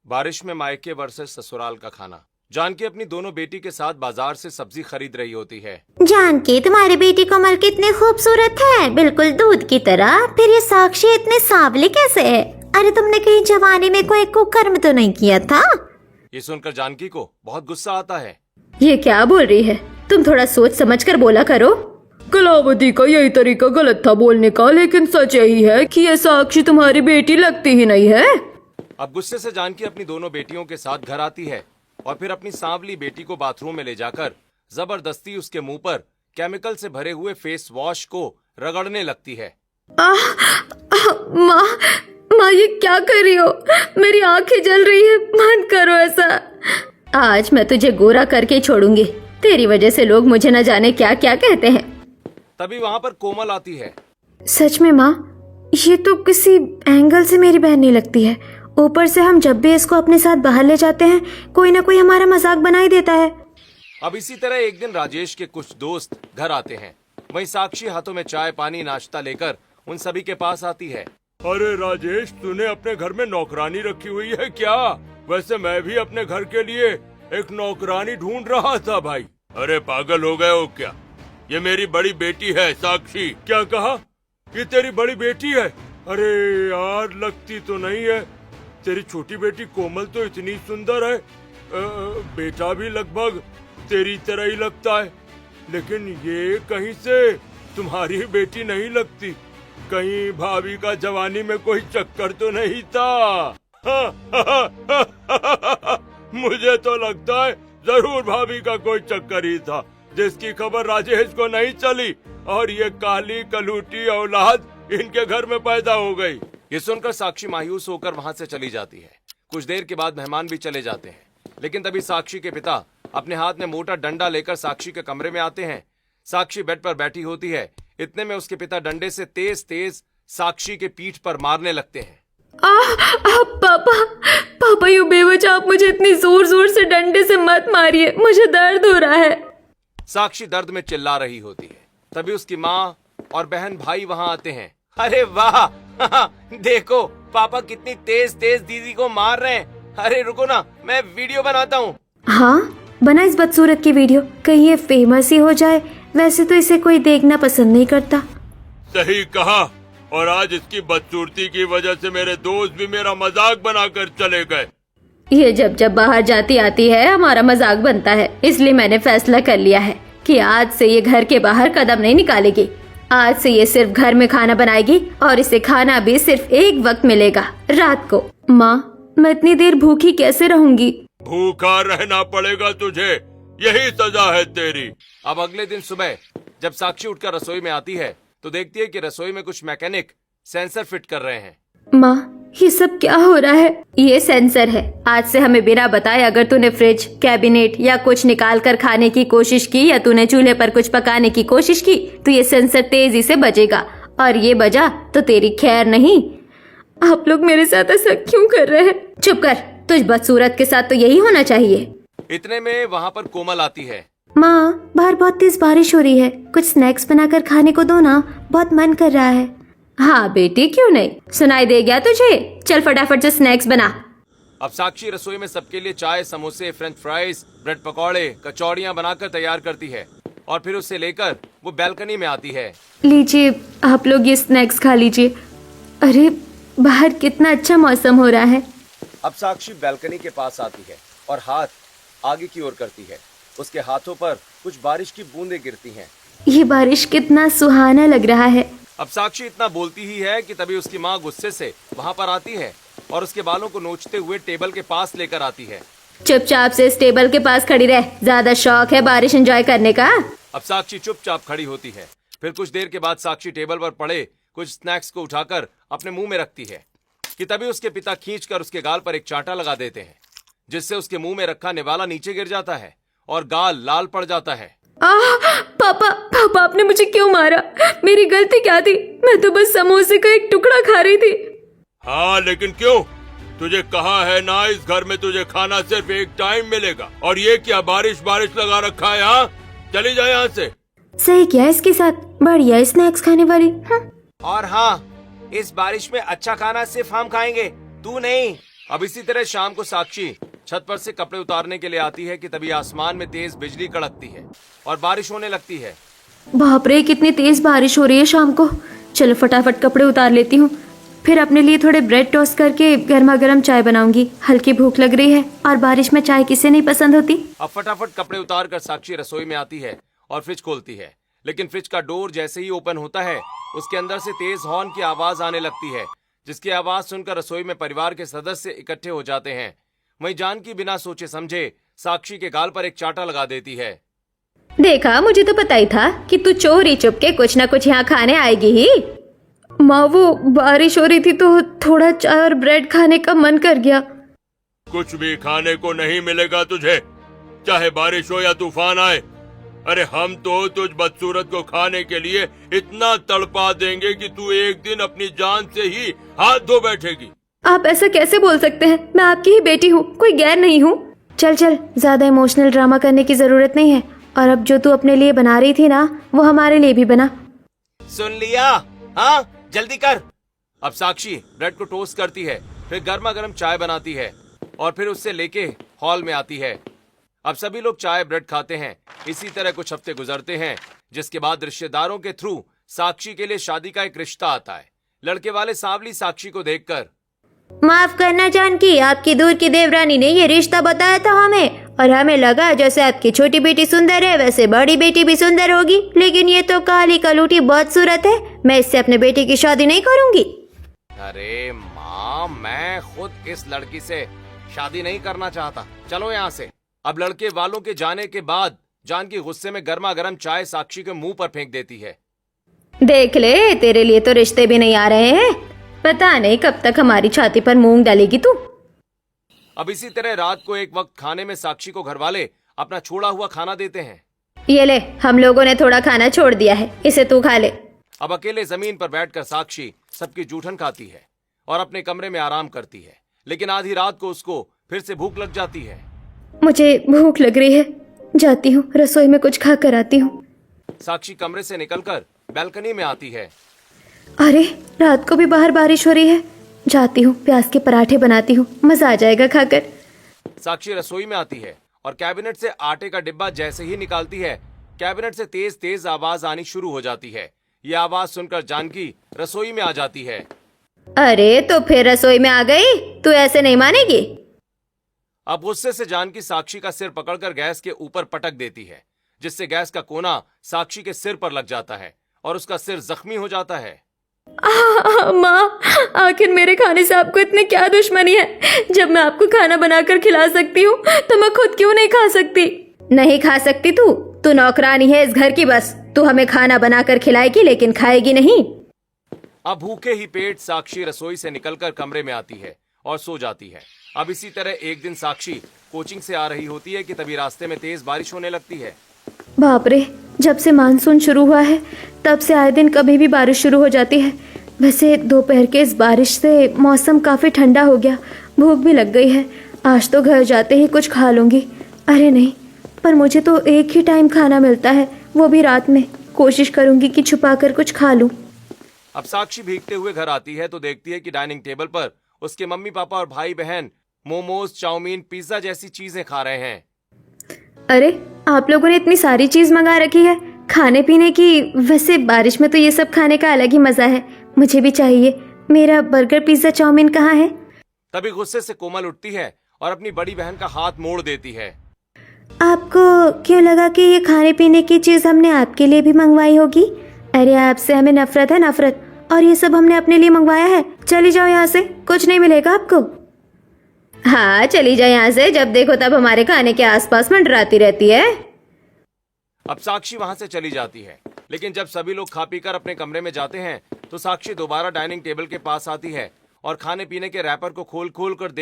बारिश में मायके वर्सेस ससुराल का खाना। जानकी अपनी दोनों बेटी के साथ बाजार से सब्जी खरीद रही होती है। जानकी, तुम्हारी बेटी कमल कितनी खूबसूरत है, बिल्कुल दूध की तरह। फिर ये साक्षी इतने सांवले कैसे है? अरे तुमने कहीं जवानी में कोई कुकर्म तो नहीं किया था? ये सुनकर जानकी को बहुत गुस्सा आता है। ये क्या बोल रही है? तुम थोड़ा सोच समझ कर बोला करो। कलावती का यही तरीका गलत था बोलने का, लेकिन सच यही है कि ये साक्षी तुम्हारी बेटी लगती ही नहीं है। अब गुस्से से जानकी अपनी दोनों बेटियों के साथ घर आती है और फिर अपनी सांवली बेटी को बाथरूम में ले जाकर जबरदस्ती उसके मुंह पर केमिकल से भरे हुए फेस वॉश को रगड़ने लगती है। माँ ये क्या कर रही हो? मेरी आंखें जल रही है, बंद करो ऐसा। आज मैं तुझे गोरा करके ही छोड़ूंगी। तेरी वजह से लोग मुझे न जाने क्या क्या कहते हैं। तभी वहाँ पर कोमल आती है। सच में माँ, ये तो किसी एंगल से मेरी बहन नहीं लगती है। ऊपर से हम जब भी इसको अपने साथ बाहर ले जाते हैं, कोई ना कोई हमारा मजाक बना ही देता है। अब इसी तरह एक दिन राजेश के कुछ दोस्त घर आते हैं। वहीं साक्षी हाथों में चाय पानी नाश्ता लेकर उन सभी के पास आती है। अरे राजेश, तूने अपने घर में नौकरानी रखी हुई है क्या? वैसे मैं भी अपने घर के लिए एक नौकरानी ढूंढ रहा था भाई। अरे पागल हो गए हो क्या? ये मेरी बड़ी बेटी है साक्षी। क्या कहा? ये तेरी बड़ी बेटी है? अरे यार, लगती तो नहीं है। तेरी छोटी बेटी कोमल तो इतनी सुंदर है, बेटा भी लगभग तेरी तरह ही लगता है, लेकिन ये कहीं से तुम्हारी बेटी नहीं लगती। कहीं भाभी का जवानी में कोई चक्कर तो नहीं था? मुझे तो लगता है जरूर भाभी का कोई चक्कर ही था, जिसकी खबर राजेश को नहीं चली और ये काली कलूटी औलाद इनके घर में पैदा हो गई। ये सुनकर साक्षी मायूस होकर वहाँ से चली जाती है। कुछ देर के बाद मेहमान भी चले जाते हैं, लेकिन तभी साक्षी के पिता अपने हाथ में मोटा डंडा लेकर साक्षी के कमरे में आते हैं। साक्षी बेड पर बैठी होती है। इतने में उसके पिता डंडे से तेज तेज साक्षी के पीठ पर मारने लगते हैं। पापा यू बेवजह आप मुझे इतनी जोर जोर से डंडे से मत मारिए, मुझे दर्द हो रहा है। साक्षी दर्द में चिल्ला रही होती है। तभी उसकी माँ और बहन भाई वहाँ आते हैं। अरे वाह, देखो पापा कितनी तेज तेज दीदी को मार रहे हैं। अरे रुको ना, मैं वीडियो बनाता हूँ। हाँ, बना इस बदसूरत की वीडियो, कहीं ये फेमस ही हो जाए। वैसे तो इसे कोई देखना पसंद नहीं करता। सही कहा। और आज इसकी बदसूरती की वजह से मेरे दोस्त भी मेरा मजाक बनाकर चले गए। ये जब जब बाहर जाती आती है हमारा मजाक बनता है, इसलिए मैंने फैसला कर लिया है कि आज से ये घर के बाहर कदम नहीं निकालेगी। आज से ये सिर्फ घर में खाना बनाएगी और इसे खाना भी सिर्फ एक वक्त मिलेगा, रात को। माँ, मैं इतनी देर भूखी कैसे रहूंगी? भूखा रहना पड़ेगा तुझे, यही सजा है तेरी। अब अगले दिन सुबह जब साक्षी उठकर रसोई में आती है तो देखती है कि रसोई में कुछ मैकेनिक सेंसर फिट कर रहे हैं। माँ, ये सब क्या हो रहा है? ये सेंसर है। आज से हमें बिना बताए अगर तूने फ्रिज, कैबिनेट या कुछ निकाल कर खाने की कोशिश की या तूने चूल्हे पर कुछ पकाने की कोशिश की तो ये सेंसर तेजी से बजेगा, और ये बजा तो तेरी खैर नहीं। आप लोग मेरे साथ ऐसा क्यों कर रहे हैं? चुप कर, तुझ बदसूरत के साथ तो यही होना चाहिए। इतने में वहाँ पर कोमल आती है। माँ, बाहर बहुत तेज बारिश हो रही है, कुछ स्नैक्स बनाकर खाने को दो ना, बहुत मन कर रहा है। हाँ बेटी, क्यों नहीं, सुनाई दे गया तुझे? चल फटाफट से स्नैक्स बना। अब साक्षी रसोई में सबके लिए चाय, समोसे, फ्रेंच फ्राइज, ब्रेड पकौड़े, कचौड़ियाँ बनाकर तैयार करती है और फिर उसे लेकर वो बैल्कनी में आती है। लीजिए, आप लोग ये स्नैक्स खा लीजिए। अरे बाहर कितना अच्छा मौसम हो रहा है। अब साक्षी बैल्कनी के पास आती है और हाथ आगे की ओर करती है। उसके हाथों पर कुछ बारिश की बूंदें गिरती हैं। ये बारिश कितना सुहाना लग रहा है। अब साक्षी इतना बोलती ही है कि तभी उसकी माँ गुस्से से वहाँ पर आती है और उसके बालों को नोचते हुए टेबल के पास लेकर आती है। चुपचाप से इस टेबल के पास खड़ी रह, ज्यादा शौक है बारिश एंजॉय करने का। अब साक्षी चुपचाप खड़ी होती है। फिर कुछ देर के बाद साक्षी टेबल पर पड़े कुछ स्नैक्स को उठाकर अपने मुंह में रखती है कि तभी उसके पिता खींचकर उसके गाल पर एक चांटा लगा देते हैं, जिससे उसके मुंह में रखा निवाला नीचे गिर जाता है और गाल लाल पड़ जाता है। पापा आपने मुझे क्यों मारा? मेरी गलती क्या थी? मैं तो बस समोसे का एक टुकड़ा खा रही थी। हाँ, लेकिन क्यों? तुझे कहा है ना, इस घर में तुझे खाना सिर्फ एक टाइम मिलेगा। और ये क्या बारिश लगा रखा है यहाँ? चली जाए यहाँ से। सही किया इसके साथ, बढ़िया स्नैक्स खाने वाली। और हाँ, इस बारिश में अच्छा खाना सिर्फ हम खाएंगे, तू नहीं। अब इसी तरह शाम को साक्षी छत पर से कपड़े उतारने के लिए आती है कि तभी आसमान में तेज बिजली कड़कती है और बारिश होने लगती है। बाप रे, कितनी तेज बारिश हो रही है शाम को। चलो फटाफट कपड़े उतार लेती हूँ, फिर अपने लिए थोड़े ब्रेड टोस्ट करके गर्मा गर्म चाय बनाऊंगी। हल्की भूख लग रही है और बारिश में चाय किसे नहीं पसंद होती। अब फटाफट कपड़े उतार कर साक्षी रसोई में आती है और फ्रिज खोलती है, लेकिन फ्रिज का डोर जैसे ही ओपन होता है उसके अंदर से तेज हॉर्न की आवाज आने लगती है, जिसकी आवाज सुनकर रसोई में परिवार के सदस्य इकट्ठे हो जाते हैं। वहीं जानकी बिना सोचे समझे साक्षी के गाल पर एक चांटा लगा देती है। देखा, मुझे तो पता ही था कि तू चोरी चुपके कुछ ना कुछ यहाँ खाने आएगी ही। माँ, वो बारिश हो रही थी तो थोड़ा चाय और ब्रेड खाने का मन कर गया। कुछ भी खाने को नहीं मिलेगा तुझे, चाहे बारिश हो या तूफान आए। अरे हम तो तुझ बदसूरत को खाने के लिए इतना तड़पा देंगे कि तू एक दिन अपनी जान से ही हाथ धो बैठेगी। आप ऐसा कैसे बोल सकते हैं? मैं आपकी ही बेटी हूँ, कोई गैर नहीं हूँ। चल चल, ज्यादा इमोशनल ड्रामा करने की जरूरत नहीं है। और अब जो तू अपने लिए बना रही थी ना, वो हमारे लिए भी बना। सुन लिया? हाँ, जल्दी कर। अब साक्षी ब्रेड को टोस्ट करती है, फिर गर्मा गर्म चाय बनाती है और फिर उससे लेके हॉल में आती है। अब सभी लोग चाय ब्रेड खाते हैं। इसी तरह कुछ हफ्ते गुजरते हैं, जिसके बाद रिश्तेदारों के थ्रू साक्षी के लिए शादी का एक रिश्ता आता है। लड़के वाले सांवली साक्षी को देखकर, माफ करना जानकी, आपकी दूर की देवरानी ने ये रिश्ता बताया था हमें, और हमें लगा जैसे आपकी छोटी बेटी सुंदर है वैसे बड़ी बेटी भी सुंदर होगी, लेकिन ये तो काली कलूटी बदसूरत है। मैं इससे अपने बेटे की शादी नहीं करूंगी। अरे माँ, मैं खुद इस लड़की से शादी नहीं करना चाहता, चलो यहाँ से। अब लड़के वालों के जाने के बाद जानकी गुस्से में गर्मा गर्म चाय साक्षी के मुंह पर फेंक देती है। देख ले, तेरे लिए तो रिश्ते भी नहीं आ रहे हैं। पता नहीं कब तक हमारी छाती पर मूंग डालेगी तू। अब इसी तरह रात को एक वक्त खाने में साक्षी को घरवाले अपना छोड़ा हुआ खाना देते हैं। ये ले, हम लोगों ने थोड़ा खाना छोड़ दिया है, इसे तू खा ले। अब अकेले जमीन पर बैठकर साक्षी सबकी जूठन खाती है और अपने कमरे में आराम करती है, लेकिन आधी रात को उसको फिर से भूख लग जाती है। मुझे भूख लग रही है, जाती हूँ रसोई में कुछ खा कर आती हूँ। साक्षी कमरे से निकलकर बालकनी में आती है। अरे, रात को भी बाहर बारिश हो रही है। जाती हूँ प्याज के पराठे बनाती हूँ, मजा आ जाएगा खाकर। साक्षी रसोई में आती है और कैबिनेट से आटे का डिब्बा जैसे ही निकालती है, कैबिनेट से तेज तेज आवाज आनी शुरू हो जाती है। ये आवाज सुनकर जानकी रसोई में आ जाती है। अरे, तो फिर रसोई में आ गई? तू ऐसे नहीं मानेगी। अब गुस्से से जानकी साक्षी का सिर पकड़कर गैस के ऊपर पटक देती है, जिससे गैस का कोना साक्षी के सिर पर लग जाता है और उसका सिर जख्मी हो जाता है। माँ, आखिर मेरे खाने से आपको इतनी क्या दुश्मनी है? जब मैं आपको खाना बनाकर खिला सकती हूँ तो मैं खुद क्यों नहीं खा सकती? नहीं खा सकती तू नौकरानी है इस घर की, बस तू हमें खाना बनाकर खिलाएगी लेकिन खाएगी नहीं। अब भूखे ही पेट साक्षी रसोई से निकलकर कमरे में आती है और सो जाती है। अब इसी तरह एक दिन साक्षी कोचिंग से आ रही होती है कि तभी रास्ते में तेज बारिश होने लगती है। बाप रे, जब से मानसून शुरू हुआ है तब से आए दिन कभी भी बारिश शुरू हो जाती है। वैसे दोपहर के इस बारिश से मौसम काफी ठंडा हो गया, भूख भी लग गई है। आज तो घर जाते ही कुछ खा लूंगी। अरे नहीं, पर मुझे तो एक ही टाइम खाना मिलता है, वो भी रात में। कोशिश करूंगी कि छुपा कर कुछ खा लूं। अब साक्षी भीगते हुए घर आती है तो देखती है कि डाइनिंग टेबल पर उसके मम्मी पापा और भाई बहन मोमोज, चाउमीन, पिज्जा जैसी चीजें खा रहे हैं। अरे, आप लोगों ने इतनी सारी चीज मंगा रखी है खाने पीने की। वैसे बारिश में तो ये सब खाने का अलग ही मजा है, मुझे भी चाहिए। मेरा बर्गर, पिज्जा, चाउमीन कहाँ है? तभी गुस्से से कोमल उठती है और अपनी बड़ी बहन का हाथ मोड़ देती है। आपको क्यों लगा कि ये खाने पीने की चीज हमने आपके लिए भी मंगवाई होगी? अरे आपसे हमें नफरत है, नफरत। और ये सब हमने अपने लिए मंगवाया है। चली जाओ यहाँ से, कुछ नहीं मिलेगा आपको। हाँ, चली जाए यहाँ से, जब देखो तब हमारे खाने के आसपास मंडराती रहती है। अब साक्षी वहां से चली जाती है, लेकिन जब सभी लोग खा पीकर अपने कमरे में जाते हैं तो साक्षी दोबारा डाइनिंग टेबल के पास आती है और खाने पीने के रैपर को खोल खोल कर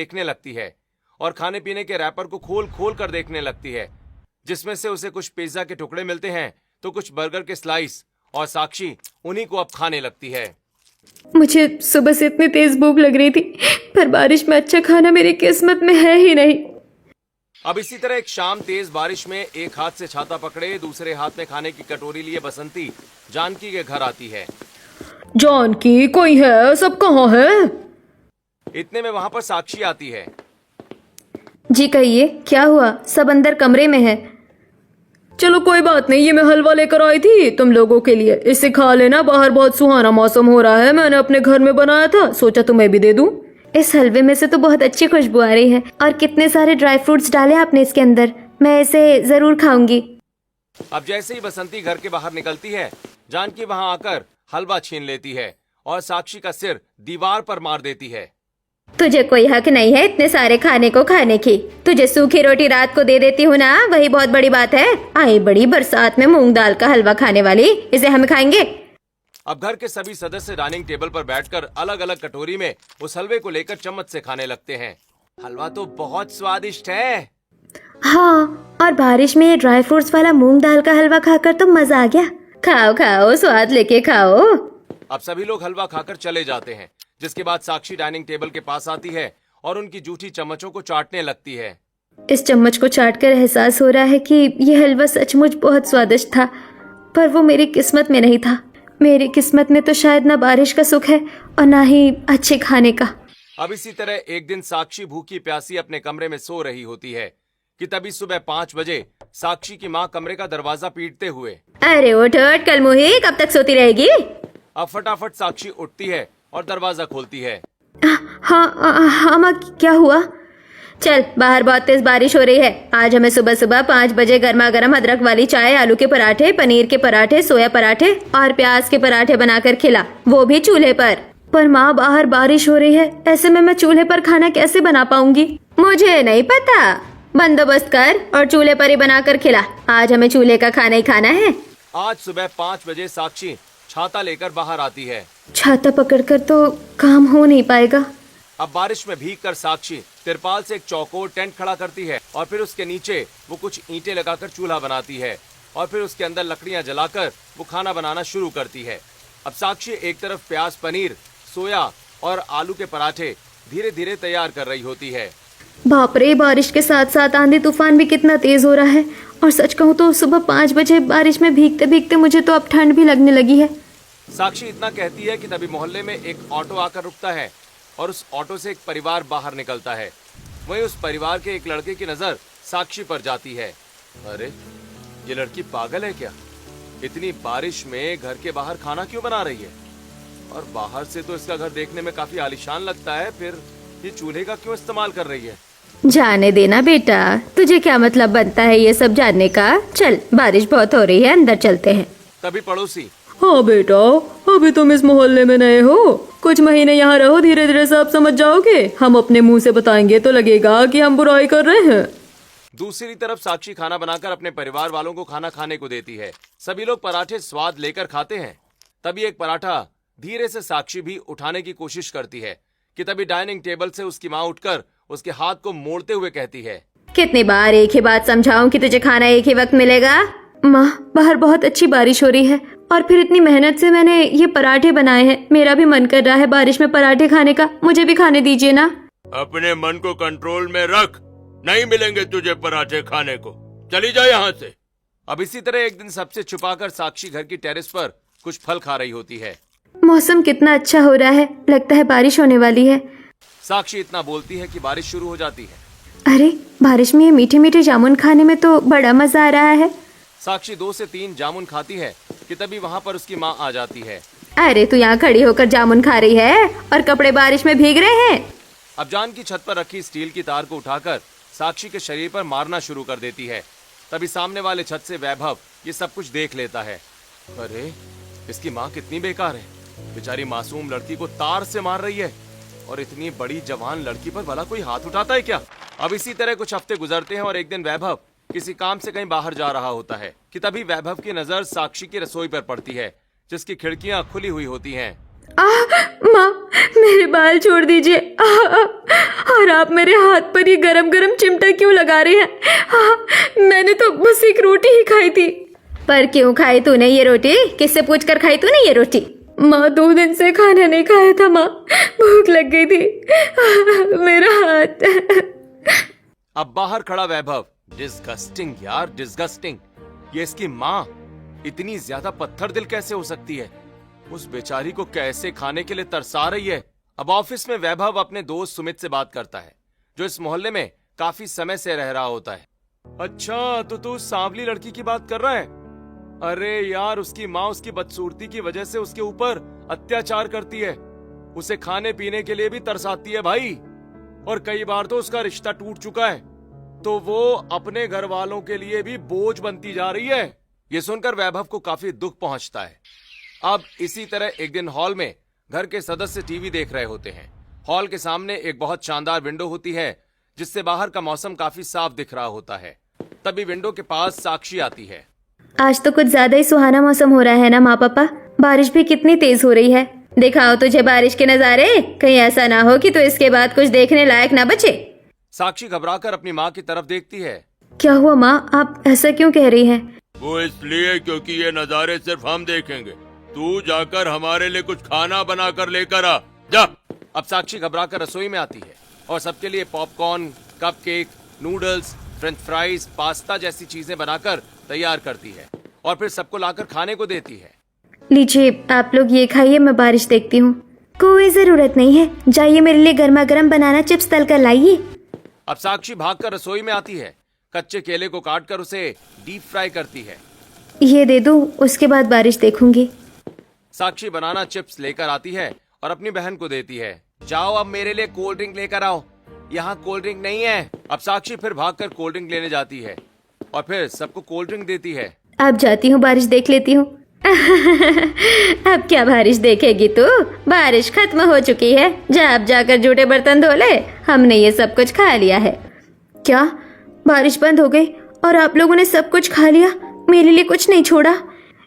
देखने लगती है जिसमें से उसे कुछ पिज्जा के टुकड़े मिलते हैं तो कुछ बर्गर के स्लाइस, और साक्षी उन्हीं को अब खाने लगती है। मुझे सुबह से इतनी तेज भूख लग रही थी, पर बारिश में अच्छा खाना मेरी किस्मत में है ही नहीं। अब इसी तरह एक शाम तेज बारिश में एक हाथ से छाता पकड़े दूसरे हाथ में खाने की कटोरी लिए बसंती जानकी के घर आती है। जानकी, कोई है? सब कहाँ है? इतने में वहां पर साक्षी आती है। जी कहिए, क्या हुआ? सब अंदर कमरे में है। चलो कोई बात नहीं, ये मैं हलवा लेकर आई थी तुम लोगों के लिए, इसे खा लेना। बाहर बहुत सुहाना मौसम हो रहा है, मैंने अपने घर में बनाया था, सोचा तुम्हें भी दे दूं। इस हलवे में से तो बहुत अच्छी खुशबू आ रही है, और कितने सारे ड्राई फ्रूट्स डाले आपने इसके अंदर। मैं इसे जरूर खाऊंगी। अब जैसे ही बसंती घर के बाहर निकलती है, जानकी वहां आकर हलवा छीन लेती है और साक्षी का सिर दीवार पर मार देती है। तुझे कोई हक नहीं है इतने सारे खाने को खाने की। तुझे सूखी रोटी रात को दे देती हूँ ना, वही बहुत बड़ी बात है। आई बड़ी बरसात में मूंग दाल का हलवा खाने वाली, इसे हम खाएंगे। अब घर के सभी सदस्य डाइनिंग टेबल पर बैठकर अलग अलग कटोरी में उस हलवे को लेकर चम्मच से खाने लगते हैं। हलवा तो बहुत स्वादिष्ट है। हाँ, और बारिश में ये ड्राई फ्रूट्स वाला मूंग दाल का हलवा खाकर तो मजा आ गया। खाओ खाओ, स्वाद लेके खाओ। अब सभी लोग हलवा खाकर चले जाते हैं, जिसके बाद साक्षी डाइनिंग टेबल के पास आती है और उनकी जूठी चम्मचों को चाटने लगती है। इस चम्मच को चाटकर एहसास हो रहा है कि ये हलवा सचमुच बहुत स्वादिष्ट था, पर वो मेरी किस्मत में नहीं था। मेरी किस्मत में तो शायद ना बारिश का सुख है और ना ही अच्छे खाने का। अब इसी तरह एक दिन साक्षी भूखी प्यासी अपने कमरे में सो रही होती है कि तभी सुबह 5 बजे साक्षी की माँ कमरे का दरवाजा पीटते हुए, अरे उठ उठ कलमुही, कब तक सोती रहेगी? अब फटाफट साक्षी उठती है और दरवाजा खोलती है। हाँ माँ, क्या हुआ? चल, बाहर बहुत तेज बारिश हो रही है। आज हमें सुबह सुबह 5 बजे गर्मा गर्म अदरक वाली चाय, आलू के पराठे, पनीर के पराठे, सोया पराठे और प्याज के पराठे बनाकर खिला, वो भी चूल्हे पर। पर माँ, बाहर बारिश हो रही है, ऐसे में मैं चूल्हे पर खाना कैसे बना पाऊंगी? मुझे नहीं पता, बंदोबस्त कर और चूल्हे पर ही बनाकर खिला। आज हमें चूल्हे का खाना ही खाना है। आज सुबह 5 बजे साक्षी छाता लेकर बाहर आती है। छाता पकड़कर तो काम हो नहीं पाएगा। अब बारिश में भीगकर साक्षी तिरपाल से एक चौकोर टेंट खड़ा करती है और फिर उसके नीचे वो कुछ ईंटें लगाकर चूल्हा बनाती है और फिर उसके अंदर लकड़ियां जलाकर वो खाना बनाना शुरू करती है। अब साक्षी एक तरफ प्याज, पनीर, सोया और आलू के पराठे धीरे धीरे तैयार कर रही होती है। बाप रे, बारिश के साथ साथ आंधी तूफान भी कितना तेज हो रहा है। और सच कहूँ तो सुबह 5 बजे बारिश में भीगते भीगते मुझे तो अब ठंड भी लगने लगी है। साक्षी इतना कहती है कि तभी मोहल्ले में एक ऑटो आकर रुकता है और उस ऑटो से एक परिवार बाहर निकलता है। वहीं उस परिवार के एक लड़के की नजर साक्षी पर जाती है। अरे, ये लड़की पागल है क्या? इतनी बारिश में घर के बाहर खाना क्यों बना रही है? और बाहर से तो इसका घर देखने में काफी आलीशान लगता है, फिर ये चूल्हे का क्यों इस्तेमाल कर रही है? जाने देना बेटा, तुझे क्या मतलब बनता है ये सब जानने का। चल, बारिश बहुत हो रही है, अंदर चलते हैं। तभी पड़ोसी, हाँ बेटा, अभी तुम इस मोहल्ले में नए हो, कुछ महीने यहाँ रहो, धीरे धीरे सब समझ जाओगे। हम अपने मुंह से बताएंगे तो लगेगा कि हम बुराई कर रहे हैं। दूसरी तरफ साक्षी खाना बनाकर अपने परिवार वालों को खाना खाने को देती है। सभी लोग पराठे स्वाद लेकर खाते हैं। तभी एक पराठा धीरे से साक्षी भी उठाने की कोशिश करती है कि तभी डाइनिंग टेबल से उसकी माँ उठकर उसके हाथ को मोड़ते हुए कहती है, कितनी बार एक ही बात समझाऊं कि तुझे खाना एक ही वक्त मिलेगा? माँ, बाहर बहुत अच्छी बारिश हो रही है और फिर इतनी मेहनत से मैंने ये पराठे बनाए हैं। मेरा भी मन कर रहा है बारिश में पराठे खाने का, मुझे भी खाने दीजिए ना। अपने मन को कंट्रोल में रख, नहीं मिलेंगे तुझे पराठे खाने को, चली जा यहाँ से। अब इसी तरह एक दिन सबसे छुपाकर साक्षी घर की टेरेस पर कुछ फल खा रही होती है। मौसम कितना अच्छा हो रहा है, लगता है बारिश होने वाली है। साक्षी इतना बोलती है कि बारिश शुरू हो जाती है। अरे, बारिश में ये मीठे मीठे जामुन खाने में तो बड़ा मजा आ रहा है। साक्षी 2 से 3 जामुन खाती है कि तभी वहाँ पर उसकी माँ आ जाती है। अरे, तू यहाँ खड़ी होकर जामुन खा रही है और कपड़े बारिश में भीग रहे हैं। अब जान की छत पर रखी स्टील की तार को उठाकर साक्षी के शरीर पर मारना शुरू कर देती है। तभी सामने वाले छत से वैभव ये सब कुछ देख लेता है। अरे, इसकी माँ कितनी बेकार है, बेचारी मासूम लड़की को तार से मार रही है और इतनी बड़ी जवान लड़की पर भला कोई हाथ उठाता है क्या? अब इसी तरह कुछ हफ्ते गुजरते हैं और एक दिन वैभव किसी काम से कहीं बाहर जा रहा होता है कि तभी वैभव की नजर साक्षी की रसोई पर पड़ती है, जिसकी खिड़कियां खुली हुई होती हैं। माँ, मेरे बाल छोड़ दीजिए। और आप मेरे हाथ पर ये गरम गरम चिमटा क्यों लगा रहे हैं? मैंने तो बस एक रोटी ही खाई थी। पर क्यों खाई तूने ये रोटी? किससे पूछकर खाई तूने ये रोटी? माँ, 2 दिन से खाना नहीं खाया था माँ, भूख लग गई थी। मेरा हाथ। अब बाहर खड़ा वैभव, डिस्गस्टिंग यार, डिस्गस्टिंग। ये इसकी माँ इतनी ज्यादा पत्थर दिल कैसे हो सकती है? उस बेचारी को कैसे खाने के लिए तरसा रही है अब ऑफिस में वैभव अपने दोस्त सुमित से बात करता है, जो इस मोहल्ले में काफी समय से रह रहा होता है। अच्छा, तो तू उस सांवली लड़की की बात कर रहा है? अरे यार, उसकी माँ उसकी बदसूरती की वजह से उसके ऊपर अत्याचार करती है, उसे खाने पीने के लिए भी तरसाती है भाई, और कई बार तो उसका रिश्ता टूट चुका है, तो वो अपने घर वालों के लिए भी बोझ बनती जा रही है। ये सुनकर वैभव को काफी दुख पहुंचता है। अब इसी तरह एक दिन हॉल में घर के सदस्य टीवी देख रहे होते हैं। हॉल के सामने एक बहुत शानदार विंडो होती है, जिससे बाहर का मौसम काफी साफ दिख रहा होता है। तभी विंडो के पास साक्षी आती है। आज तो कुछ ज्यादा ही सुहाना मौसम हो रहा है ना माँ पापा। बारिश भी कितनी तेज हो रही है। दिखाओ तुझे बारिश के नजारे, कहीं ऐसा ना हो कि तो इसके बाद कुछ देखने लायक ना बचे। साक्षी घबराकर अपनी माँ की तरफ देखती है। क्या हुआ माँ, आप ऐसा क्यों कह रही हैं? वो इसलिए क्योंकि ये नज़ारे सिर्फ हम देखेंगे। तू जाकर हमारे लिए कुछ खाना बना कर लेकर आ जा। अब साक्षी घबराकर रसोई में आती है और सबके लिए popcorn, cupcake, noodles, French fries, pasta जैसी चीजें बनाकर तैयार करती है और फिर सबको लाकर खाने को देती है। लीजिए आप लोग ये खाइए, मैं बारिश देखती हूँ। कोई जरूरत नहीं है, जाइए मेरे लिए गर्मा गर्म बनाना चिप्स तल कर लाइए। अब साक्षी भागकर रसोई में आती है, कच्चे केले को काटकर उसे डीप फ्राई करती है। ये दे दो, उसके बाद बारिश देखूंगी। साक्षी बनाना चिप्स लेकर आती है और अपनी बहन को देती है। जाओ अब मेरे लिए कोल्ड ड्रिंक लेकर आओ, यहाँ कोल्ड ड्रिंक नहीं है। अब साक्षी फिर भागकर कोल्ड ड्रिंक लेने जाती है और फिर सबको कोल्ड ड्रिंक देती है। अब जाती हूँ, बारिश देख लेती हूँ। अब क्या बारिश देखेगी तू? बारिश खत्म हो चुकी है, जा अब जाकर जूठे बर्तन धो ले, हमने ये सब कुछ खा लिया है। क्या बारिश बंद हो गई और आप लोगों ने सब कुछ खा लिया, मेरे लिए कुछ नहीं छोड़ा?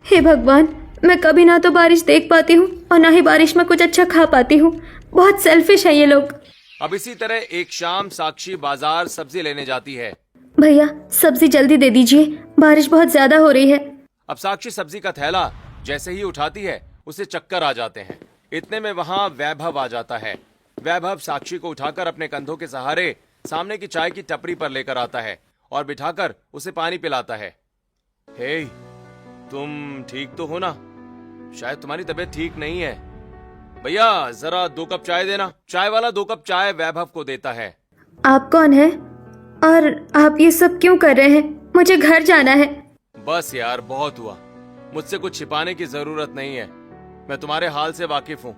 हे भगवान, मैं कभी ना तो बारिश देख पाती हूँ और ना ही बारिश में कुछ अच्छा खा पाती हूँ। बहुत सेल्फिश है ये लोग। अब इसी तरह एक शाम साक्षी बाजार सब्जी लेने जाती है। भैया सब्जी जल्दी दे दीजिए, बारिश बहुत ज्यादा हो रही है। अब साक्षी सब्जी का थैला जैसे ही उठाती है उसे चक्कर आ जाते हैं। इतने में वहां वैभव आ जाता है। वैभव साक्षी को उठाकर अपने कंधों के सहारे सामने की चाय की टपरी पर लेकर आता है और बिठाकर उसे पानी पिलाता है। हे, तुम ठीक तो हो ना? शायद तुम्हारी तबीयत ठीक नहीं है। भैया जरा 2 कप चाय देना। चाय वाला 2 कप चाय वैभव को देता है। आप कौन है और आप ये सब क्यों कर रहे हैं? मुझे घर जाना है। बस यार, बहुत हुआ। मुझसे कुछ छिपाने की जरूरत नहीं है, मैं तुम्हारे हाल से वाकिफ हूँ।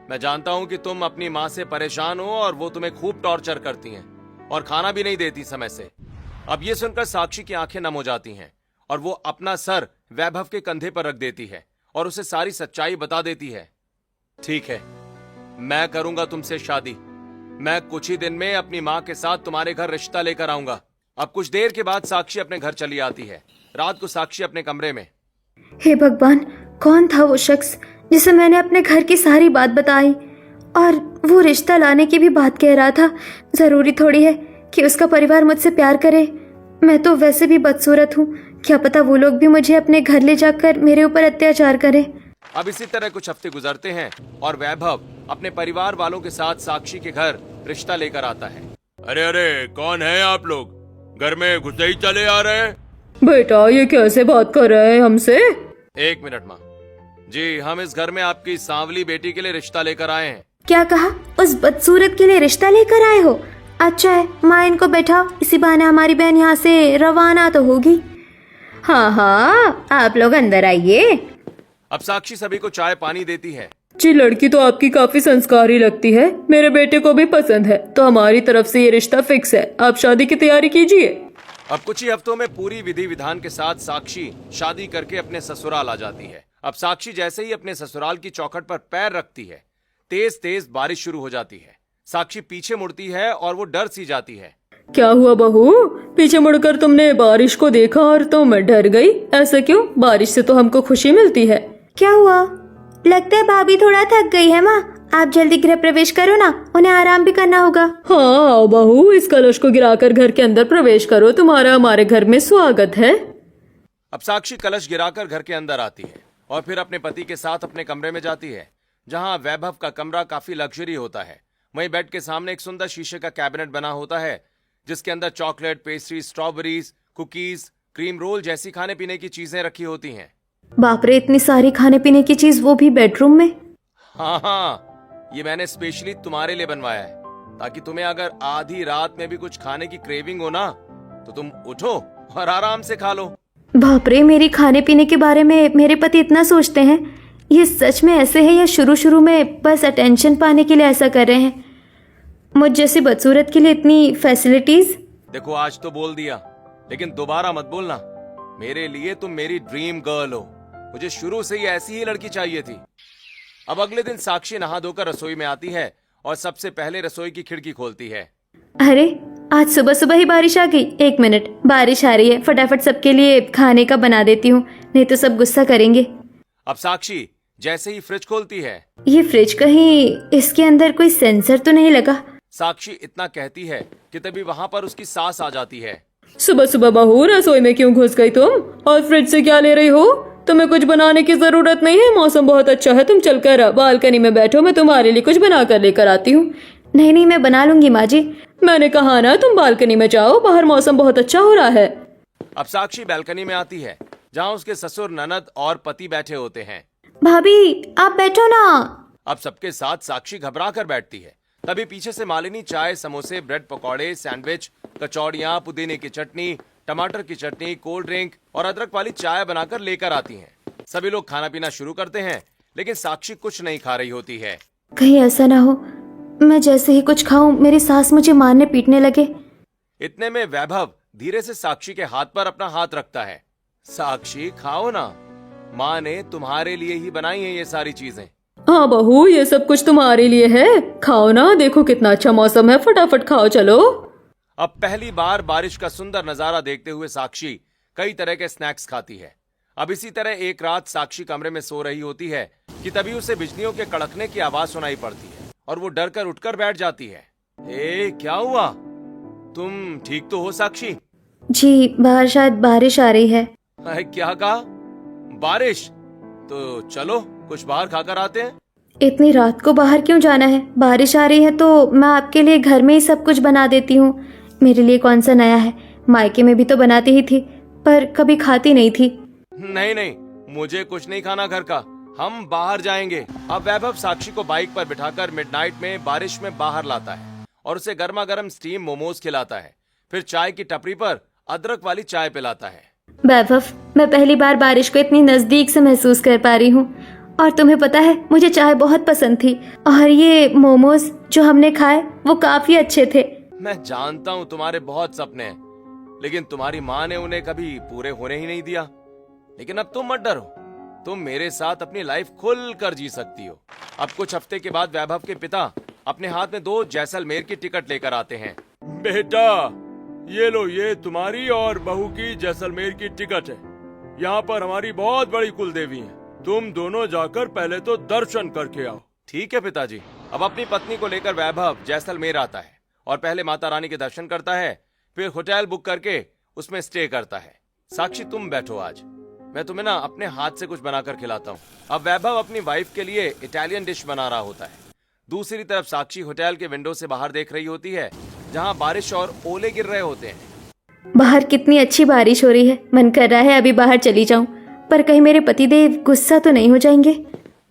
मैं जानता हूँ कि तुम अपनी माँ से परेशान हो और वो तुम्हें खूब टॉर्चर करती हैं और खाना भी नहीं देती समय से। अब ये सुनकर साक्षी की आंखें नम हो जाती हैं और वो अपना सर वैभव के कंधे पर रख देती है और उसे सारी सच्चाई बता देती है। ठीक है, मैं करूंगा तुमसे शादी। मैं कुछ ही दिन में अपनी माँ के साथ तुम्हारे घर रिश्ता लेकर आऊंगा। अब कुछ देर के बाद साक्षी अपने घर चली आती है। रात को साक्षी अपने कमरे में। हे भगवान, कौन था वो शख्स जिसे मैंने अपने घर की सारी बात बताई और वो रिश्ता लाने की भी बात कह रहा था? जरूरी थोड़ी है कि उसका परिवार मुझसे प्यार करे। मैं तो वैसे भी बदसूरत हूँ, क्या पता वो लोग भी मुझे अपने घर ले जाकर मेरे ऊपर अत्याचार करें। अब इसी तरह कुछ हफ्ते गुजरते हैं और वैभव अपने परिवार वालों के साथ साक्षी के घर रिश्ता लेकर आता है। अरे अरे, कौन है आप लोग? घर में घुसे ही चले आ रहे हैं। बेटा ये कैसे बात कर रहे हैं हमसे? 1 मिनट माँ जी, हम इस घर में आपकी सांवली बेटी के लिए रिश्ता लेकर आए हैं। क्या कहा? उस बदसूरत के लिए रिश्ता लेकर आए हो? अच्छा है, माँ इनको बैठाओ, इसी बहाने हमारी बहन यहाँ से रवाना तो होगी। हाँ हाँ, आप लोग अंदर आइए। अब साक्षी सभी को चाय पानी देती है। जी, लड़की तो आपकी काफी संस्कारी लगती है, मेरे बेटे को भी पसंद है, तो हमारी तरफ से ये रिश्ता फिक्स है। आप शादी की तैयारी कीजिए। अब कुछ ही हफ्तों में पूरी विधि विधान के साथ साक्षी शादी करके अपने ससुराल आ जाती है। अब साक्षी जैसे ही अपने ससुराल की चौखट पर पैर रखती है, तेज तेज बारिश शुरू हो जाती है। साक्षी पीछे मुड़ती है और वो डर सी जाती है। क्या हुआ बहू? पीछे मुड़कर तुमने बारिश को देखा और तुम डर गई? ऐसा क्यों? बारिश से तो हमको खुशी मिलती है। क्या हुआ? लगता है भाभी थोड़ा थक गई है माँ, आप जल्दी गृह प्रवेश करो ना, उन्हें आराम भी करना होगा। हाँ आओ बहू, इस कलश को गिराकर घर के अंदर प्रवेश करो, तुम्हारा हमारे घर में स्वागत है। अब साक्षी कलश गिराकर घर के अंदर आती है और फिर अपने पति के साथ अपने कमरे में जाती है, जहाँ वैभव का कमरा काफी लग्जरी होता है। वहीं बेड के सामने एक सुंदर शीशे का कैबिनेट बना होता है, जिसके अंदर chocolate, pastry, strawberries, cookies, cream roll जैसी खाने पीने की चीजें रखी होती हैं। बाप रे, इतनी सारी खाने पीने की चीज, वो भी बेडरूम में? हाँ हाँ, ये मैंने स्पेशली तुम्हारे लिए बनवाया है, ताकि तुम्हें अगर आधी रात में भी कुछ खाने की क्रेविंग हो ना, तो तुम उठो और आराम से खा लो। बाप रे, मेरी खाने पीने के बारे में मेरे पति इतना सोचते हैं। ये सच में ऐसे है या शुरू शुरू में बस अटेंशन पाने के लिए ऐसा कर रहे हैं? मुझ जैसी बदसूरत के लिए इतनी फैसिलिटीज। देखो आज तो बोल दिया, लेकिन दोबारा मत बोलना। मेरे लिए तुम मेरी ड्रीम गर्ल हो। मुझे शुरू से ही ऐसी ही लड़की चाहिए थी। अब अगले दिन साक्षी नहा धोकर रसोई में आती है और सबसे पहले रसोई की खिड़की खोलती है। अरे, आज सुबह सुबह ही बारिश आ गई। 1 मिनट, बारिश आ रही है, फटाफट सबके लिए खाने का बना देती हूँ, नहीं तो सब गुस्सा करेंगे। अब साक्षी जैसे ही फ्रिज खोलती है, ये फ्रिज कहीं इसके अंदर कोई सेंसर तो नहीं लगा? साक्षी इतना कहती है कि तभी वहां पर उसकी सास आ जाती है। सुबह सुबह बहू, रसोई में क्यों घुस गई तुम? और फ्रिज से क्या ले रही हो? तुम्हें कुछ बनाने की जरूरत नहीं है, मौसम बहुत अच्छा है, तुम चलकर बालकनी में बैठो, मैं तुम्हारे लिए कुछ बना कर लेकर आती हूँ। नहीं नहीं, मैं बना लूंगी माँ जी। मैंने कहा ना तुम बालकनी में जाओ, बाहर मौसम बहुत अच्छा हो रहा है। अब साक्षी बालकनी में आती है, जहाँ उसके ससुर, ननद और पति बैठे होते हैं। भाभी आप बैठो ना। अब सबके साथ साक्षी घबरा कर बैठती है। तभी पीछे से मालिनी चाय, समोसे, ब्रेड पकौड़े, सैंडविच, कचौड़ियाँ, पुदीने की चटनी, टमाटर की चटनी, कोल्ड ड्रिंक और अदरक वाली चाय बनाकर लेकर आती हैं। सभी लोग खाना पीना शुरू करते हैं, लेकिन साक्षी कुछ नहीं खा रही होती है। कहीं ऐसा ना हो मैं जैसे ही कुछ खाऊं मेरी सास मुझे मारने पीटने लगे। इतने में वैभव धीरे से साक्षी के हाथ पर अपना हाथ रखता है। साक्षी खाओ ना, माँ ने तुम्हारे लिए ही बनाई है ये सारी चीजें। हाँ बहू, ये सब कुछ तुम्हारे लिए है, खाओ ना, देखो कितना अच्छा मौसम है, फटाफट खाओ चलो। अब पहली बार बारिश का सुंदर नजारा देखते हुए साक्षी कई तरह के स्नैक्स खाती है। अब इसी तरह एक रात साक्षी कमरे में सो रही होती है कि तभी उसे बिजलियों के कड़कने की आवाज सुनाई पड़ती है और वो डर कर उठकर बैठ जाती है। क्या हुआ? तुम ठीक तो हो साक्षी? जी, बाहर शायद बारिश आ रही है। क्या कहा? बारिश? तो चलो कुछ बाहर खाकर आते हैं। इतनी रात को बाहर क्यों जाना है? बारिश आ रही है तो मैं आपके लिए घर में ही सब कुछ बना देती हूँ। मेरे लिए कौन सा नया है, मायके में भी तो बनाती ही थी, पर कभी खाती नहीं थी। नहीं नहीं, मुझे कुछ नहीं खाना घर का, हम बाहर जाएंगे। अब वैभव साक्षी को बाइक पर बिठाकर मिडनाइट में बारिश में बाहर लाता है और उसे गर्मा गर्म स्टीम मोमोज खिलाता है। फिर चाय की टपरी पर अदरक वाली चाय पिलाता है। वैभव, मैं पहली बार बारिश को इतनी नजदीक से महसूस कर पा रही हूँ। और तुम्हें पता है, मुझे चाय बहुत पसंद थी और ये मोमोज जो हमने खाए वो काफी अच्छे थे। मैं जानता हूँ तुम्हारे बहुत सपने हैं, लेकिन तुम्हारी माँ ने उन्हें कभी पूरे होने ही नहीं दिया। लेकिन अब तुम मत डरो, तुम मेरे साथ अपनी लाइफ खुल कर जी सकती हो। अब कुछ हफ्ते के बाद वैभव के पिता अपने हाथ में 2 जैसलमेर की टिकट लेकर आते हैं। बेटा, ये लो, ये तुम्हारी और बहू की जैसलमेर की टिकट है। यहाँ पर हमारी बहुत बड़ी कुल देवी है, तुम दोनों जाकर पहले तो दर्शन करके आओ। ठीक है पिताजी। अब अपनी पत्नी को लेकर वैभव जैसलमेर आता है और पहले माता रानी के दर्शन करता है, फिर होटल बुक करके उसमें स्टे करता है। साक्षी तुम बैठो, आज मैं तुम्हें ना अपने हाथ से कुछ बनाकर खिलाता हूँ। अब वैभव अपनी वाइफ के लिए इटालियन डिश बना रहा होता है। दूसरी तरफ साक्षी होटल के विंडो से बाहर देख रही होती है, जहाँ बारिश और ओले गिर रहे होते हैं। बाहर कितनी अच्छी बारिश हो रही है, मन कर रहा है अभी बाहर चली जाऊं, पर कहीं मेरे पतिदेव गुस्सा तो नहीं हो जाएंगे।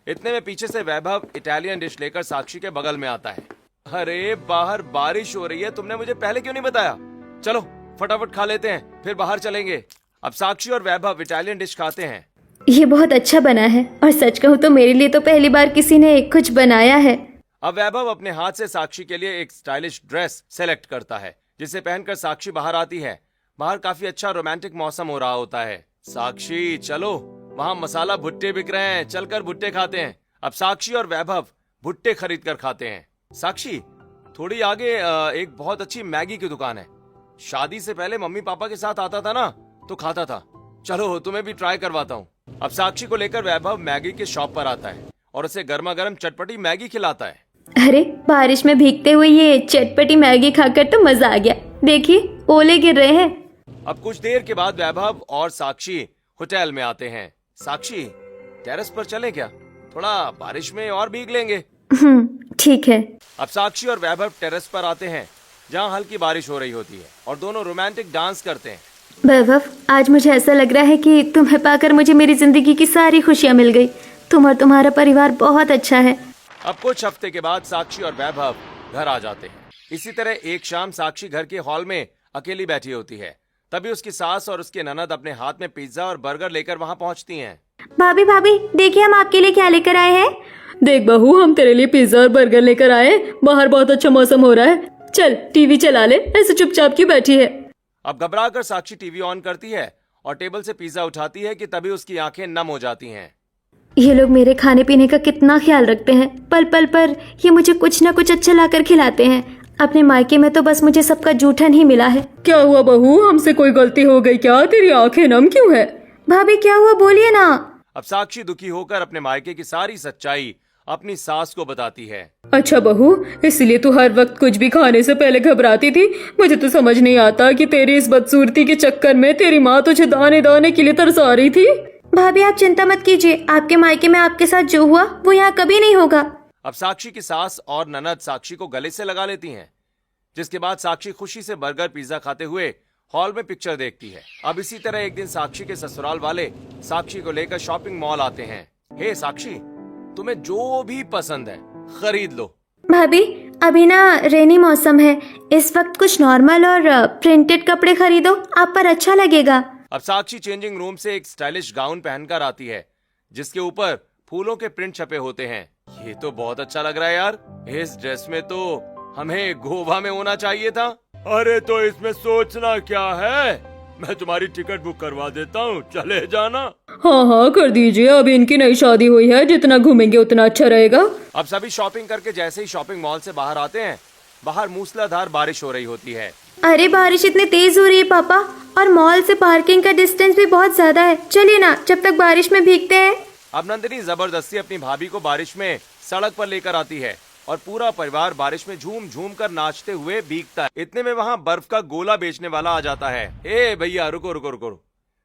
इतने में पीछे से वैभव इटालियन डिश लेकर साक्षी के बगल में आता है। अरे बाहर बारिश हो रही है, तुमने मुझे पहले क्यों नहीं बताया? चलो फटाफट खा लेते हैं, फिर बाहर चलेंगे। अब साक्षी और वैभव इटालियन डिश खाते हैं। ये बहुत अच्छा बना है और सच कहूँ तो मेरे लिए तो पहली बार किसी ने कुछ बनाया है। अब वैभव अपने हाथ से साक्षी के लिए एक स्टाइलिश ड्रेस सेलेक्ट करता है, जिसे पहनकर साक्षी बाहर आती है। बाहर काफी अच्छा रोमांटिक मौसम हो रहा होता है। साक्षी चलो, वहाँ मसाला भुट्टे बिक रहे हैं, चलकर भुट्टे खाते हैं। अब साक्षी और वैभव भुट्टे खरीद कर खाते हैं। साक्षी, थोड़ी आगे एक बहुत अच्छी मैगी की दुकान है। शादी से पहले मम्मी पापा के साथ आता था ना, तो खाता था। चलो तुम्हें भी ट्राई करवाता हूँ। अब साक्षी को लेकर वैभव मैगी के शॉप पर आता है और उसे गर्मा गर्म चटपटी मैगी खिलाता है। अरे बारिश में भीगते हुए ये चटपटी मैगी खाकर तो मजा आ गया। देखिए ओले गिर रहे हैं। अब कुछ देर के बाद वैभव और साक्षी होटल में आते हैं। साक्षी, टेरेस पर चलें क्या? थोड़ा बारिश में और भीग लेंगे। ठीक है। अब साक्षी और वैभव टेरेस पर आते हैं, जहाँ हल्की बारिश हो रही होती है और दोनों रोमांटिक डांस करते हैं। वैभव, आज मुझे ऐसा लग रहा है कि तुम्हें पाकर मुझे मेरी जिंदगी की सारी खुशियाँ मिल गई। तुम और तुम्हारा परिवार बहुत अच्छा है। अब कुछ हफ्ते के बाद साक्षी और वैभव घर आ जाते हैं। इसी तरह एक शाम साक्षी घर के हॉल में अकेली बैठी होती है। तभी उसकी सास और उसकी ननद अपने हाथ में पिज्जा और बर्गर लेकर वहां पहुंचती हैं। भाभी भाभी देखिए हम आपके लिए क्या लेकर आए हैं। देख बहू, हम तेरे लिए पिज्जा और बर्गर लेकर आए। बाहर बहुत अच्छा मौसम हो रहा है, चल टीवी चला ले, ऐसे चुपचाप क्यों बैठी है। अब घबराकर साक्षी टीवी ऑन करती है और टेबल से पिज्जा उठाती है कि तभी उसकी आंखें नम हो जाती हैं। ये लोग मेरे खाने पीने का कितना ख्याल रखते हैं, पल पल पर ये मुझे कुछ न कुछ अच्छा लाकर खिलाते हैं। अपने मायके में तो बस मुझे सबका जूठन ही मिला है। क्या हुआ बहू, हमसे कोई गलती हो गई क्या? तेरी आंखें नम क्यों है? भाभी क्या हुआ, बोलिए ना। अब साक्षी दुखी होकर अपने मायके की सारी सच्चाई अपनी सास को बताती है। अच्छा बहू, इसलिए तू हर वक्त कुछ भी खाने से पहले घबराती थी। मुझे तो समझ नहीं आता कि तेरी इस बदसूरती के चक्कर में तेरी माँ तुझे दाने दाने के लिए तरसा रही थी। भाभी आप चिंता मत कीजिए, आपके मायके में आपके साथ जो हुआ वो यहाँ कभी नहीं होगा। अब साक्षी की सास और ननद साक्षी को गले से लगा लेती हैं, जिसके बाद साक्षी खुशी से बर्गर पिज्जा खाते हुए हॉल में पिक्चर देखती है। अब इसी तरह एक दिन साक्षी के ससुराल वाले साक्षी को लेकर शॉपिंग मॉल आते हैं। हे साक्षी, तुम्हें जो भी पसंद है खरीद लो। भाभी अभी ना रेनी मौसम है, इस वक्त कुछ नॉर्मल और प्रिंटेड कपड़े खरीदो, आप पर अच्छा लगेगा। अब साक्षी चेंजिंग रूम से एक स्टाइलिश गाउन पहनकर आती है, जिसके ऊपर फूलों के प्रिंट छपे होते हैं। ये तो बहुत अच्छा लग रहा है यार, इस ड्रेस में तो हमें गोवा में होना चाहिए था। अरे तो इसमें सोचना क्या है, मैं तुम्हारी टिकट बुक करवा देता हूँ, चले जाना। हाँ हाँ कर दीजिए, अभी इनकी नई शादी हुई है, जितना घूमेंगे उतना अच्छा रहेगा। अब सभी शॉपिंग करके जैसे ही शॉपिंग मॉल से बाहर आते हैं, बाहर मूसलाधार बारिश हो रही होती है। अरे बारिश इतनी तेज हो रही है पापा, और मॉल से पार्किंग का डिस्टेंस भी बहुत ज्यादा है। चलिए ना जब तक बारिश में भीगते हैं। अब नंदिनी जबरदस्ती अपनी भाभी को बारिश में सड़क पर लेकर आती है और पूरा परिवार बारिश में झूम झूम कर नाचते हुए भीगता है। इतने में वहाँ बर्फ का गोला बेचने वाला आ जाता है। ए भैया रुको रुको रुको,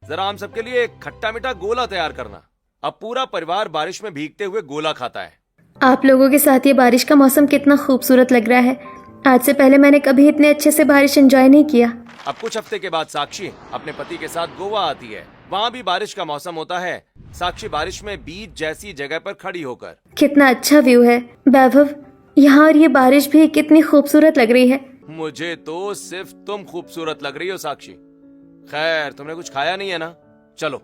जरा हम सबके लिए एक खट्टा मीठा गोला तैयार करना। अब पूरा परिवार बारिश में भीगते हुए गोला खाता है। आप लोगों के साथ ये बारिश का मौसम कितना खूबसूरत लग रहा है। आज से पहले मैंने कभी इतने अच्छे से बारिश एंजॉय नहीं किया। अब कुछ हफ्ते के बाद साक्षी अपने पति के साथ गोवा आती है। वहाँ भी बारिश का मौसम होता है। साक्षी बारिश में बीच जैसी जगह पर खड़ी होकर, कितना अच्छा व्यू है वैभव, यहाँ और ये बारिश भी कितनी खूबसूरत लग रही है। मुझे तो सिर्फ तुम खूबसूरत लग रही हो साक्षी। खैर तुमने कुछ खाया नहीं है ना, चलो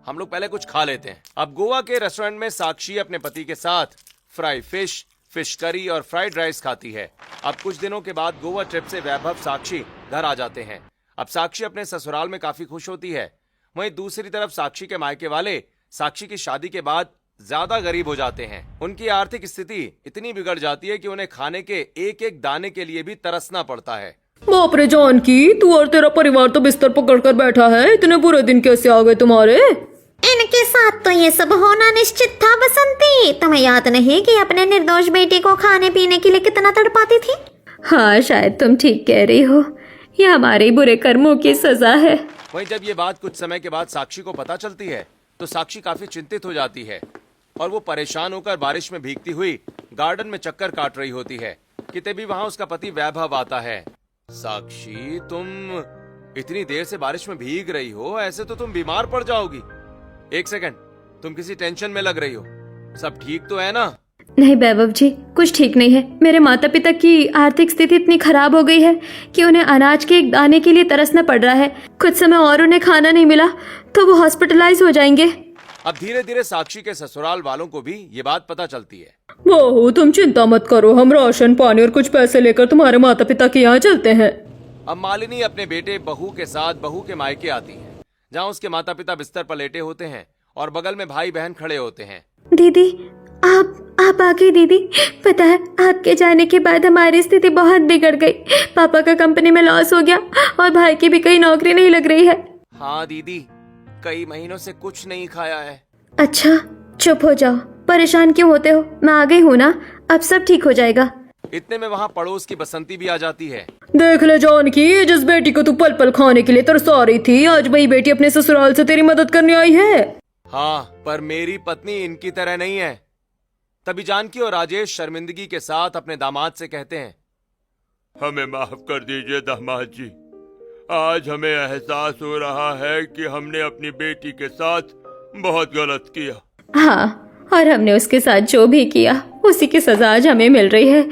हम लोग पहले कुछ खा लेते हैं। अब गोवा के रेस्टोरेंट में साक्षी अपने पति के साथ फ्राई फिश, फिश करी और फ्राइड राइस खाती है। अब कुछ दिनों के बाद गोवा ट्रिप से वैभव साक्षी घर आ जाते हैं। अब साक्षी अपने ससुराल में काफी खुश होती है। वहीं दूसरी तरफ साक्षी के मायके वाले साक्षी की शादी के बाद ज्यादा गरीब हो जाते हैं। उनकी आर्थिक स्थिति इतनी बिगड़ जाती है कि उन्हें खाने के एक एक दाने के लिए भी तरसना पड़ता है। बाप रे जानकी, तू और तेरा परिवार तो बिस्तर पकड़ कर बैठा है, इतने बुरे दिन कैसे आ गए तुम्हारे? इनके साथ तो ये सब होना निश्चित था बसंती। तुम्हें याद नहीं कि अपने निर्दोष बेटे को खाने पीने के लिए कितना तड़पाती थी? हाँ शायद तुम ठीक कह रही हो, ये हमारे बुरे कर्मों की सजा है। वहीं जब ये बात कुछ समय के बाद साक्षी को पता चलती है तो साक्षी काफी चिंतित हो जाती है और वो परेशान होकर बारिश में भीगती हुई गार्डन में चक्कर काट रही होती है कि तभी वहां उसका पति वैभव आता है। साक्षी, तुम इतनी देर से बारिश में भीग रही हो, ऐसे तो तुम बीमार पड़ जाओगी। एक सेकंड, तुम किसी टेंशन में लग रही हो, सब ठीक तो है ना? नहीं वैभव जी, कुछ ठीक नहीं है। मेरे माता पिता की आर्थिक स्थिति इतनी खराब हो गई है कि उन्हें अनाज के एक दाने के लिए तरसना पड़ रहा है। कुछ समय और उन्हें खाना नहीं मिला तो वो हॉस्पिटलाइज हो जाएंगे। अब धीरे धीरे साक्षी के ससुराल वालों को भी ये बात पता चलती है। बहू तुम चिंता मत करो, हम राशन पानी और कुछ पैसे लेकर तुम्हारे माता पिता के यहाँ चलते हैं। अब मालिनी अपने बेटे बहू के साथ बहू के मायके आती है, जहाँ उसके माता पिता बिस्तर पर लेटे होते हैं और बगल में भाई बहन खड़े होते हैं। दीदी आप आ गई दीदी। पता है आपके जाने के बाद हमारी स्थिति बहुत बिगड़ गई। पापा का कंपनी में लॉस हो गया और भाई की भी कहीं नौकरी नहीं लग रही है। हाँ दीदी, कई महीनों से कुछ नहीं खाया है। अच्छा चुप हो जाओ, परेशान क्यों होते हो, मैं आ गई हूँ ना, अब सब ठीक हो जाएगा। इतने में वहाँ पड़ोस की बसंती भी आ जाती है। देख ले जानकी, जिस बेटी को तू पल पल खाने के लिए तरसा रही थी, आज वही बेटी अपने ससुराल से तेरी मदद करने आई है। हाँ, पर मेरी पत्नी इनकी तरह नहीं है। तभी जानकी और राजेश शर्मिंदगी के साथ अपने दामाद से कहते हैं, हमें माफ कर दीजिए दामाद जी, आज हमें एहसास हो रहा है कि हमने अपनी बेटी के साथ बहुत गलत किया। हाँ, और हमने उसके साथ जो भी किया उसी की सजा आज हमें मिल रही है।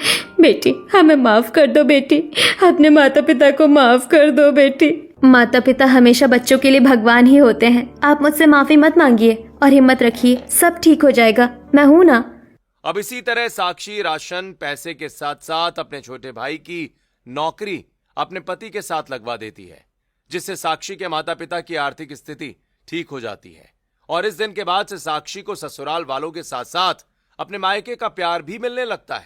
बेटी, हमें माफ कर दो बेटी, अपने माता पिता को माफ कर दो बेटी। माता पिता हमेशा बच्चों के लिए भगवान ही होते हैं। आप मुझसे माफी मत मांगिए और हिम्मत रखिए, सब ठीक हो जाएगा, मैं हूं ना। अब इसी तरह साक्षी राशन पैसे के साथ साथ अपने छोटे भाई की नौकरी अपने पति के साथ लगवा देती है, जिससे साक्षी के माता पिता की आर्थिक स्थिति ठीक हो जाती है। और इस दिन के बाद से साक्षी को ससुराल वालों के साथ साथ अपने मायके का प्यार भी मिलने लगता है।